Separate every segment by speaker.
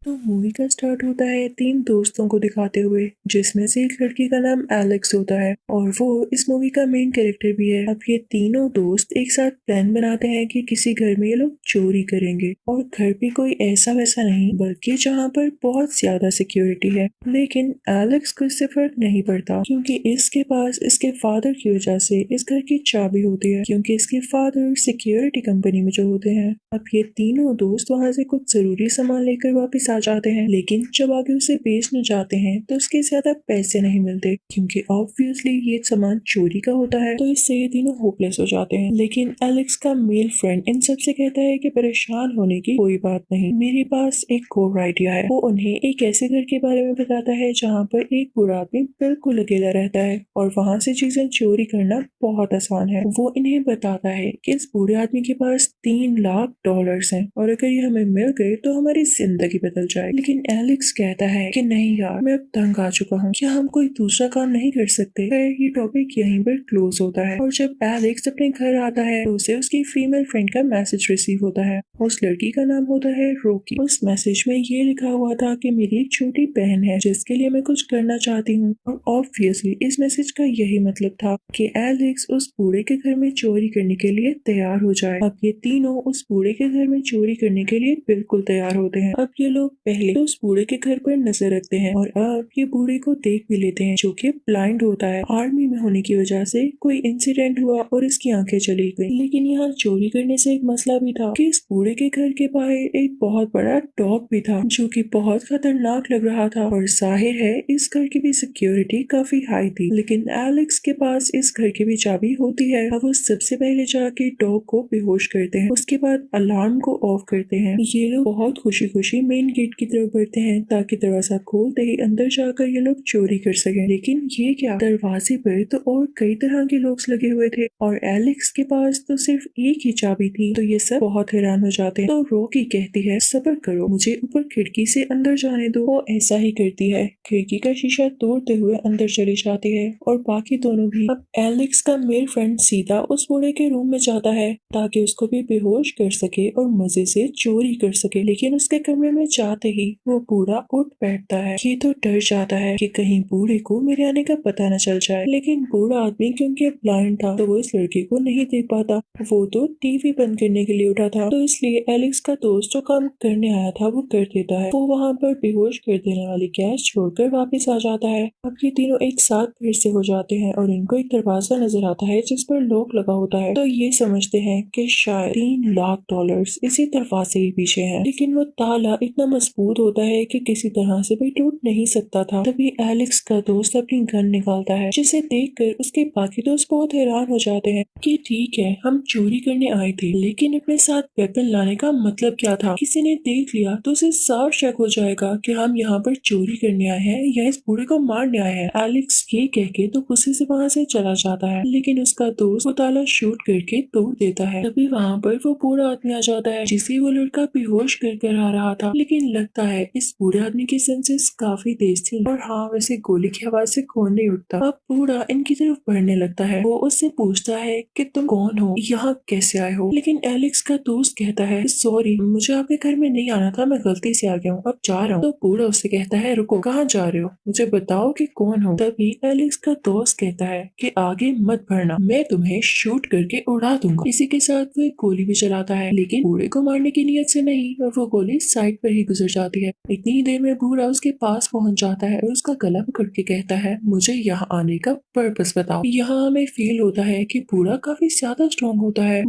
Speaker 1: तो मूवी का स्टार्ट होता है तीन दोस्तों को दिखाते हुए, जिसमें से एक लड़की का नाम एलेक्स होता है और वो इस मूवी का मेन कैरेक्टर भी है। अब ये तीनों दोस्त एक साथ प्लान बनाते हैं कि किसी घर में ये लोग चोरी करेंगे, और घर भी कोई ऐसा वैसा नहीं बल्कि जहाँ पर बहुत ज्यादा सिक्योरिटी है। लेकिन एलेक्स को इससे फर्क नहीं पड़ता, क्योंकि इसके पास इसके फादर की वजह से इस घर की चाबी होती है, क्योंकि इसके फादर सिक्योरिटी कंपनी में जो होते हैं। अब ये तीनों दोस्त वहाँ से कुछ जरूरी सामान लेकर वापस आ जाते हैं, लेकिन जब आगे उसे बेचने जाते हैं तो उसके ज्यादा पैसे नहीं मिलते, क्योंकि ऑब्वियसली ये सामान चोरी का होता है। तो इससे ये तीनों होपलेस हो जाते हैं। लेकिन एलेक्स का मेल फ्रेंड इन सब से कहता है कि परेशान होने की कोई बात नहीं, मेरे पास एक और आइडिया है। वो उन्हें एक ऐसे घर के बारे में बताता है जहाँ पर एक बुरा आदमी बिल्कुल अकेला रहता है और वहाँ से चीजें चोरी करना बहुत आसान है। वो इन्हें बताता है कि इस बूढ़े आदमी के पास $3 लाख हैं और अगर ये हमें मिल गए तो हमारी जिंदगी बदल जाए। लेकिन एलेक्स कहता है कि नहीं यार, मैं अब तंग आ चुका हूँ, क्या हम कोई दूसरा काम नहीं कर सकते। फिर ये टॉपिक यहीं पर क्लोज होता है और जब एलेक्स अपने घर आता है तो उसे उसकी फीमेल फ्रेंड का मैसेज रिसीव होता है। उस लड़की का नाम होता है रोकी। उस मैसेज में ये लिखा हुआ था कि मेरी एक छोटी बहन है जिसके लिए मैं कुछ करना चाहती हूँ, और ऑब्वियसली इस मैसेज का यही मतलब था कि एलेक्स उस बूढ़े के घर में चोरी करने के लिए तैयार हो जाए। अब ये तीनों उस बूढ़े के घर में चोरी करने के लिए बिल्कुल तैयार होते हैं। अब ये लोग पहले तो उस बूढ़े के घर पर नजर रखते हैं और अब ये बूढ़े को देख भी लेते हैं, जो कि ब्लाइंड होता है। आर्मी में होने की वजह से कोई इंसिडेंट हुआ और इसकी आंखें चली गई। लेकिन यहाँ चोरी करने से एक मसला भी था कि इस बूढ़े के घर के बाहर एक बहुत बड़ा डॉग भी था, जो कि बहुत खतरनाक लग रहा था, और जाहिर है इस घर की भी सिक्योरिटी काफी हाई थी। लेकिन एलेक्स के पास इस घर की भी चाबी होती है। अब वो सबसे पहले जाके डॉग को बेहोश करते हैं, उसके बाद अलार्म को ऑफ करते हैं। ये लोग बहुत खुशी खुशी मेन गेट की तरफ बढ़ते हैं ताकि दरवाजा खोलते ही अंदर जाकर ये लोग चोरी कर सकें। लेकिन ये क्या, दरवाजे पर तो और कई तरह के लॉक्स लगे हुए थे और एलेक्स के पास तो सिर्फ एक ही चाबी थी। तो ये सब बहुत हैरान हो जाते हैं। तो रॉकी कहती है सब्र करो, मुझे ऊपर खिड़की से अंदर जाने दो। वो ऐसा ही करती है, खिड़की का शीशा तोड़ते हुए अंदर चली जाती है और बाकी दोनों भी। अब एलेक्स का मेल फ्रेंड सीधा उस बूढ़े के रूम में जाता है ताकि उसको भी बेहोश कर सके और मजे से चोरी कर सके। लेकिन उसके कमरे में जाते ही वो बूढ़ा उठ बैठता है। ये तो डर जाता है कि कहीं बूढ़े को मेरे आने का पता न चल जाए। लेकिन बूढ़ा आदमी क्योंकि ब्लाइंड था तो वो इस लड़की को नहीं देख पाता। वो तो टीवी बंद करने के लिए उठा था, तो इसलिए एलेक्स का दोस्त जो काम करने आया था वो कर देता है। वो वहाँ पर बेहोश कर देने वाली गैस छोड़कर वापस आ जाता है। अब ये तीनों एक साथ फिर से हो जाते हैं और इनको एक दरवाजा नजर आता है जिस पर लॉक लगा होता है। तो ये समझते हैं कि शायद $3 लाख इसी दरवाजे के पीछे है। लेकिन वो ताला इतना मजबूत होता है कि किसी तरह से भी टूट नहीं सकता था। तभी एलेक्स का दोस्त अपनी गन निकालता है, जिसे देखकर उसके बाकी दोस्त बहुत हैरान हो जाते हैं कि ठीक है हम चोरी करने आए थे, लेकिन अपने साथ वेपन लाने का मतलब क्या था। किसी ने देख लिया तो उसे साफ शक हो जाएगा कि हम यहाँ पर चोरी करने आए हैं या इस बूढ़े को मारने आए हैं। एलेक्स ये कह के तो गुस्से से वहाँ से चला जाता है, लेकिन उसका दोस्त वो ताला शूट करके तोड़ देता है। तभी वहाँ पर वो बूढ़ा आदमी आ जाता है जिसे वो लड़का बेहोश कर आ रहा था। लेकिन लगता है इस बूढ़े आदमी की सेंसेस काफी तेज थी, और हाँ वैसे गोली की आवाज से कौन नहीं उठता। अब बूढ़ा इनकी तरफ बढ़ने लगता है। वो उससे पूछता है कि तुम कौन हो, यहाँ कैसे आए हो। लेकिन एलेक्स का दोस्त कहता है सॉरी, मुझे आपके घर में नहीं आना था, मैं गलती से आ गया हूँ, अब जा रहा हूँ। तो बूढ़ा उससे कहता है रुको, कहाँ जा रहे हो, मुझे बताओ कि कौन हो। तभी एलेक्स का दोस्त कहता है कि आगे मत बढ़ना, मैं तुम्हें शूट करके उड़ा दूंगा। इसी के साथ वो एक गोली भी चलाता है, लेकिन बूढ़े को मारने की नीयत से नहीं, और वो गोली साइड पर ही गुजर जाती है। इतनी ही देर में बूढ़ा उसके पास पहुंच जाता है और उसका गला पकड़ के कहता है मुझे यहाँ आने का पर्पस बताओ। यहाँ हमें फील होता है कि बूढ़ा काफी ज्यादा स्ट्रॉन्ग होता है।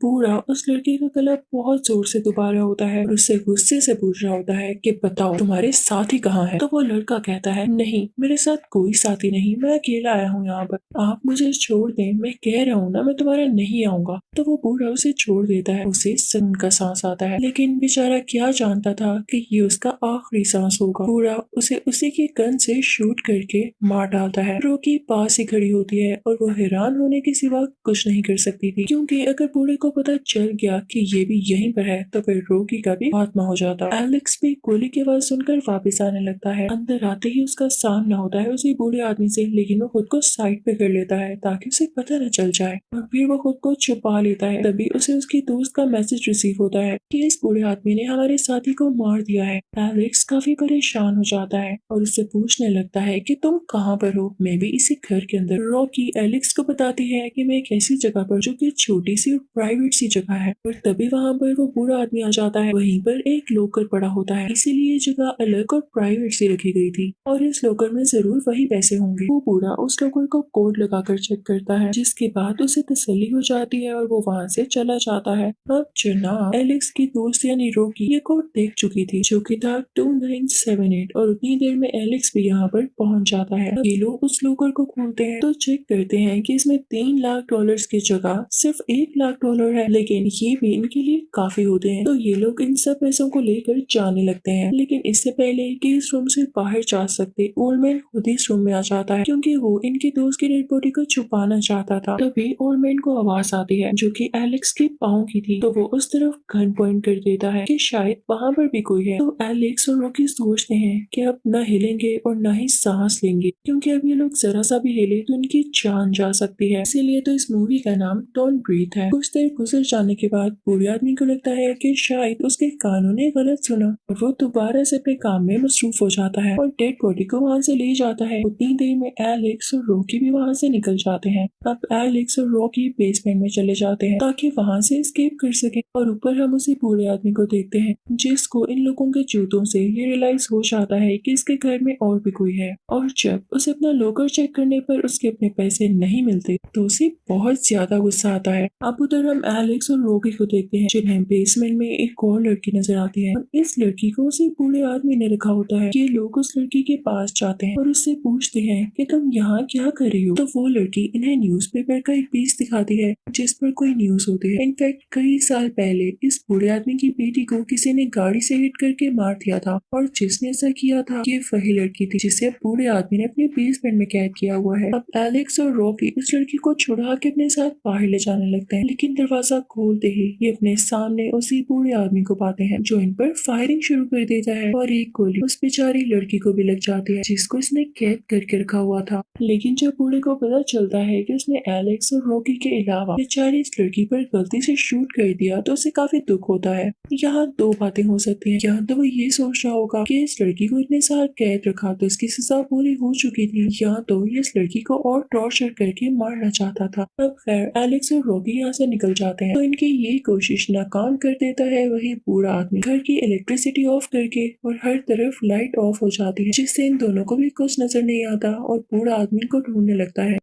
Speaker 1: बूढ़ा उस लड़की का गला बहुत जोर से दबा रहा होता है और उससे गुस्से से पूछ रहा होता है कि बताओ तुम्हारे साथी कहाँ है। तो वो लड़का कहता है नहीं, मेरे साथ कोई साथी नहीं, मैं अकेला आया हूँ यहाँ पर, आप मुझे छोड़ दें, मैं कह रहा हूँ ना मैं तुम्हारा नहीं आऊंगा। तो वो बूढ़ा उसे छोड़ देता है। उसे सुन का सांस आता है, लेकिन बेचारा क्या जानता था कि ये उसका आखिरी सांस होगा। बूढ़ा उसे उसी की गन से शूट करके मार डालता है। रोकी पास ही खड़ी होती है और वो हैरान होने के सिवा कुछ नहीं कर सकती थी, क्योंकि अगर बूढ़े को पता चल गया कि ये भी यहीं पर है तो फिर रॉकी का भी खात्मा हो जाता। एलेक्स भी गोली की आवाज सुनकर वापस आने लगता है। अंदर आते ही उसका सामना होता है उसी बूढ़े आदमी से, लेकिन वो खुद को साइड पे कर लेता है ताकि उसे पता न चल जाए और फिर वो खुद को छुपा लेता है। तभी उसे उसकी दोस्त का मैसेज रिसीव होता है कि इस बूढ़े आदमी ने हमारे साथी को मार दिया है। एलेक्स काफी परेशान हो जाता है और उससे पूछने लगता है कि तुम कहाँ पर हो, मैं भी इसी घर के अंदर। रॉकी एलेक्स को बताती है कि मैं एक ऐसी जगह पर जो कि छोटी सी और प्राइवेट सी जगह है, और तभी वहाँ पर वो बूढ़ा आदमी आ जाता है। वहीं पर एक लॉकर पड़ा होता है, इसीलिए ये जगह अलग और प्राइवेट सी रखी गई थी और इस लॉकर में जरूर वही पैसे होंगे। वो बूढ़ा उस लॉकर को कोड लगाकर चेक करता है, जिसके बाद उसे तसल्ली हो जाती है और वो वहाँ से चला जाता है। अब जनाब एलेक्स की दोस्त यानी रॉकी ये कोड देख चुकी थी जो कि था 2978, और उतनी देर में एलेक्स भी यहाँ पर पहुंच जाता है। ये लोग उस लॉकर को खोलते हैं तो चेक करते हैं कि इसमें $3 लाख की जगह सिर्फ $1 लाख है, लेकिन ये भी इनके लिए काफी होते हैं। तो ये लोग इन सब पैसों को लेकर जाने लगते हैं, लेकिन इससे पहले कि इस रूम से बाहर जा सकते ओल्ड मैन खुद ही इस रूम में आ जाता है, क्योंकि वो इनकी दोस्त की डेड बॉडी को छुपाना चाहता था। तभी ओल्ड मैन को आवाज आती है जो कि एलेक्स के पाँव की थी, तो वो उस तरफ गन पॉइंट कर देता है कि शायद वहाँ पर भी कोई है। तो एलेक्स और रॉकी सोचते हैं कि अब न हिलेंगे और न ही सांस लेंगे, क्योंकि अब ये लोग जरा सा भी हिले तो इनकी जान जा सकती है। इसीलिए तो इस मूवी का नाम डोंट ब्रीथ है। कुछ देर गुजर जाने के बाद बूढ़े आदमी को लगता है कि शायद उसके कानों ने गलत सुना और वो दोबारा से अपने काम में मसरूफ हो जाता है और डेड बॉडी को वहाँ से ले जाता है। उतनी देर में एलेक्स और रॉकी भी वहाँ से निकल जाते हैं। अब एलेक्स और रॉकी बेसमेंट में चले जाते हैं ताकि वहाँ से एस्केप कर सके, और ऊपर हम उसी बूढ़े आदमी को देखते हैं जिसको इन लोगों के जूतों से ये रियलाइज हो जाता है कि इसके घर में और भी कोई है। और जब उसे अपना लॉकर चेक करने पर उसके अपने पैसे नहीं मिलते तो उसे बहुत ज्यादा गुस्सा आता है। अब उधर हम एलेक्स और रॉकी को देखते हैं जिन्हें बेसमेंट में एक और लड़की नजर आती है, और इस लड़की को उसी बूढ़े आदमी ने रखा होता है। ये लोग उस लड़की के पास जाते हैं और उससे पूछते हैं कि तुम यहाँ क्या कर रही हो। तो वो लड़की इन्हें न्यूज़पेपर का एक पीस दिखाती है जिस पर कोई न्यूज होती है। इनफैक्ट कई साल पहले इस बूढ़े आदमी की बेटी को किसी ने गाड़ी से हिट करके मार दिया था, और जिसने ऐसा किया था ये वही लड़की थी जिसे बूढ़े आदमी ने अपने बेसमेंट में कैद किया हुआ है। अब एलेक्स और रॉकी इस लड़की को छुड़ा के अपने साथ बाहर ले जाने लगते हैं, लेकिन दरवाजा खोलते ही ये अपने सामने उसी बूढ़े आदमी को पाते हैं जो इन पर फायरिंग शुरू कर देता है, और एक गोली उस बेचारी लड़की को भी लग जाती है जिसको इसने कैद करके रखा हुआ था। लेकिन जब बूढ़े को पता चलता है कि उसने एलेक्स और रॉकी के अलावा बेचारी इस लड़की पर गलती से शूट कर दिया तो उसे काफी दुख होता है। यहाँ दो बातें हो सकती हैं, या तो वो ये सोच रहा होगा कि इस लड़की को इतने साल कैद रखा तो इसकी सजा पूरी हो चुकी थी, या तो ये इस लड़की को और टॉर्चर करके मारना चाहता था। अब खैर एलेक्स और रॉकी यहाँ से निकल जाते हैं तो इनकी ये कोशिश नाकाम कर देता है वही बूढ़ा आदमी। घर की इलेक्ट्रिसिटी ऑफ करके और हर तरफ लाइट ऑफ हो जाती है, जिससे इन दोनों को भी कुछ नजर नहीं आता और बूढ़ा आदमी को ढूंढने लगता है।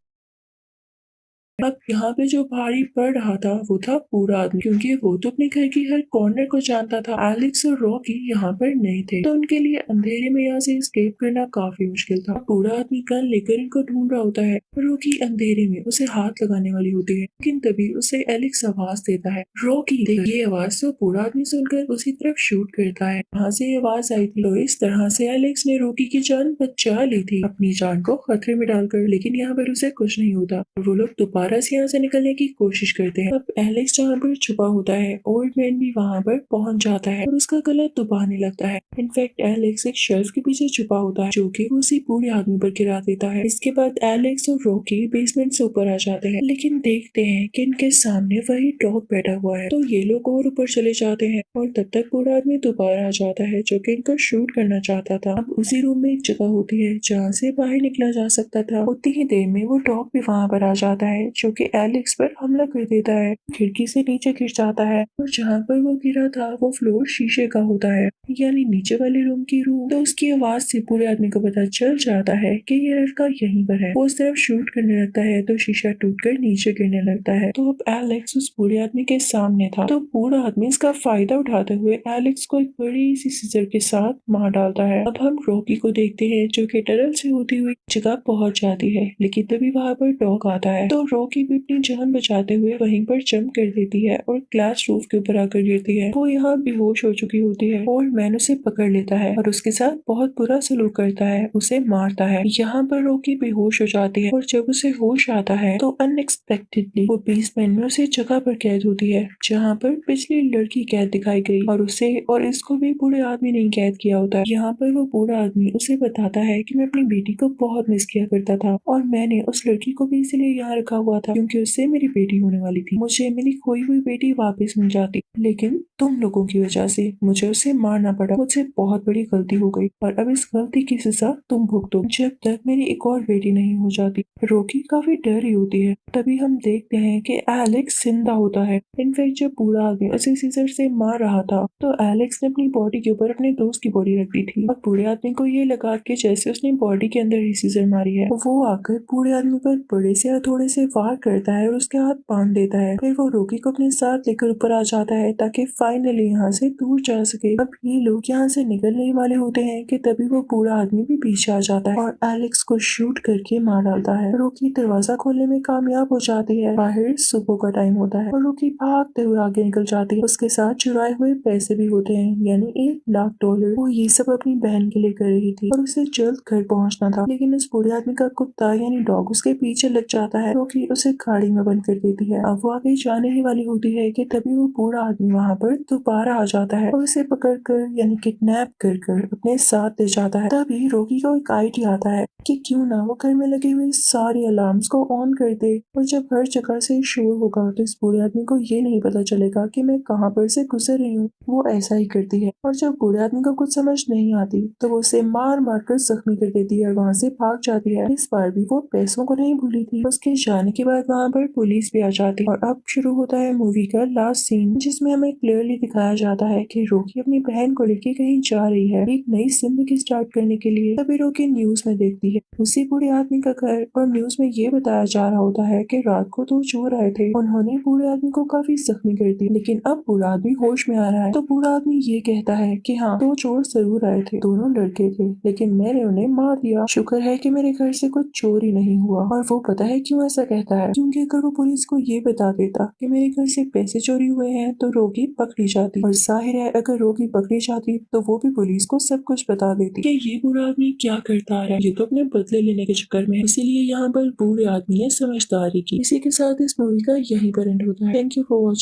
Speaker 1: अब यहाँ पे जो भारी पड़ रहा था वो था बूढ़ा आदमी, क्योंकि वो तो अपने घर की हर कॉर्नर को जानता था। एलेक्स और रॉकी यहाँ पर नहीं थे तो उनके लिए अंधेरे में यहाँ से एस्केप करना काफी मुश्किल था। बूढ़ा आदमी गन लेकर इनको ढूंढ रहा होता है, रॉकी अंधेरे में उसे हाथ लगाने वाली होती है, लेकिन तभी उसे एलेक्स आवाज देता है, रॉकी देख। ये आवाज तो बूढ़ा आदमी सुनकर उसी तरफ शूट करता है, वहाँ से आवाज आई थी। तो इस तरह से एलेक्स ने रॉकी की जान बचा ली थी अपनी जान को खतरे में डालकर, लेकिन यहाँ पर उसे कुछ नहीं होता। वो लोग दोबारा से यहाँ से निकलने की कोशिश करते हैं। अब एलेक्स जहाँ पर छुपा होता है ओल्ड मैन भी वहाँ पर पहुंच जाता है और उसका गला दबाने लगता है। इनफैक्ट एलेक्स एक शेल्फ के पीछे छुपा होता है जो कि उसी बूढ़े आदमी पर गिरा देता है। इसके बाद एलेक्स और रॉकी बेसमेंट से ऊपर आ जाते हैं, लेकिन देखते हैं कि इनके सामने वही डॉग बैठा हुआ है। तो ये लोग और ऊपर चले जाते हैं और तब तक बूढ़ा आदमी दोबारा आ जाता है जो कि इनको शूट करना चाहता था। अब उसी रूम में एक जगह होती है जहाँ से बाहर निकला जा सकता था। उतनी ही देर में वो डॉग भी वहाँ पर आ जाता है जो कि एलेक्स पर हमला कर देता है, खिड़की से नीचे गिर जाता है, और जहाँ पर वो गिरा था वो फ्लोर शीशे का होता है, यानी नीचे वाले रूम की रूह। तो उसकी आवाज से पूरे आदमी को पता चल जाता है कि ये लड़का यहीं पर है। वो उस तरफ शूट करने लगता है तो शीशा टूटकर नीचे गिरने लगता है। तो अब एलेक्स उस बूढ़े आदमी के सामने था, तो बूढ़ा आदमी इसका फायदा उठाते हुए एलेक्स को एक बड़ी सी सीजर के साथ मार डालता है। अब हम रॉकी को देखते हैं जो कि टनल से होती हुई जगह पहुंच जाती है, लेकिन तभी वहाँ पर डॉग आता है। तो रॉकी भी अपनी जान बचाते हुए वहीं पर जंप कर देती है और ग्लास रूफ के ऊपर आकर गिरती है। वो यहाँ बेहोश हो चुकी होती है और मैन उसे पकड़ लेता है और उसके साथ बहुत बुरा सलूक करता है, उसे मारता है। यहाँ पर रॉकी बेहोश हो जाती है और जब उसे होश आता है तो अनएक्सपेक्टेडली वो बेसमेंट में उसे जगह पर कैद होती है जहाँ पर पिछली लड़की कैद दिखाई गई और उसे और इसको भी बूढ़े आदमी ने कैद किया होता है। यहाँ पर वो बूढ़ा आदमी उसे बताता है कि मैं अपनी बेटी को बहुत मिस किया करता था और मैंने उस लड़की को भी इसलिए यहाँ रखा हुआ था क्योंकि उससे मेरी बेटी होने वाली थी। मुझे मेरी खोई हुई बेटी वापस मिल जाती, लेकिन तुम लोगों की वजह से मुझे उसे मारना पड़ा। मुझसे बहुत बड़ी गलती हो गई और अब इस गलती की सजा तुम भुगतो जब तक मेरी एक और बेटी नहीं हो जाती। रॉकी काफी डर रही होती है। तभी हम देखते हैं कि एलेक्स जिंदा होता है। इनफैक्ट जब बूढ़ा आदमी उसे सीजर से मार रहा था तो एलेक्स ने अपनी बॉडी के ऊपर अपने दोस्त की बॉडी रख दी थी और बूढ़े आदमी को ये लगा कि जैसे उसने बॉडी के अंदर ही सीजर मारी है, वो आकर बूढ़े आदमी पर बड़े से हथौड़े से वार करता है और उसके हाथ बांध देता है। फिर वो रॉकी को अपने साथ लेकर ऊपर आ जाता है ताकि फाइनली यहाँ से दूर जा सके। अब ये लोग यहाँ से निकलने वाले होते हैं कि तभी वो बूढ़ा आदमी भी पीछे आ जाता है और एलेक्स को शूट करके मार डालता है। रॉकी दरवाजा खोलने में कामयाब हो जाती है। बाहर सुबह का टाइम होता है और रॉकी भागते हुए आगे निकल जाती है। उसके साथ चुराए हुए पैसे भी होते हैं, यानी $1 लाख। वो ये सब अपनी बहन के लिए कर रही थी और उसे जल्द घर पहुंचना था, लेकिन उस बूढ़े आदमी का कुत्ता यानी डॉग उसके पीछे लग जाता है। रॉकी उसे गाड़ी में बंद कर देती है। अब वो आगे जाने ही वाली होती है कि तभी वो बूढ़ा आदमी वहाँ पर दोबारा आ जाता है और उसे पकड़कर यानी किडनैप कर कर अपने साथ ले जाता है। तभी रॉकी को एक आइडिया आता है कि क्यों ना वो घर में लगे हुए सारे अलार्म्स को ऑन कर दे और जब हर जगह से शोर होगा तो इस बूढ़े आदमी को ये नहीं पता चलेगा कि मैं कहाँ पर से गुजर रही हूँ। वो ऐसा ही करती है और जब बूढ़े आदमी को कुछ समझ नहीं आती तो वो उसे मार मार कर जख्मी कर देती है और वहाँ से भाग जाती है। इस बार भी वो पैसों को नहीं भूली थी। उसके जाने के बाद वहाँ पर पुलिस भी आ जाती है और अब शुरू होता है मूवी का लास्ट सीन, जिसमें हमें क्लियरली दिखाया जाता है कि रॉकी अपनी बहन को लेके कहीं जा रही है एक नई जिंदगी स्टार्ट करने के लिए। तभी रॉकी न्यूज में देखती है उसी बूढ़े आदमी का घर और न्यूज में ये बताया जा रहा होता है कि रात को 2 चोर आए थे, उन्होंने बूढ़े आदमी को काफी जख्मी कर दिया, लेकिन अब बूढ़ा आदमी होश में आ रहा है। तो बूढ़ा आदमी ये कहता है कि हाँ 2 चोर जरूर आए थे, दोनों लड़के थे, लेकिन मैंने उन्हें मार दिया। शुक्र है कि मेरे घर से कुछ चोरी नहीं हुआ। और वो पता है क्यों ऐसा कहता है, क्योंकि अगर वो पुलिस को ये बता देता कि मेरे घर से पैसे चोरी हुए हैं तो रॉकी पकड़ी जाती, और जाहिर है अगर रॉकी पकड़ी जाती तो वो भी पुलिस को सब कुछ बता देती कि ये बूढ़ा आदमी क्या करता है, ये तो अपने बदले लेने के चक्कर में। इसीलिए यहाँ पर बूढ़े आदमी ने समझदारी की। इसी के साथ इस मूवी का यहीं पर एंड होता है। Thank you for watching.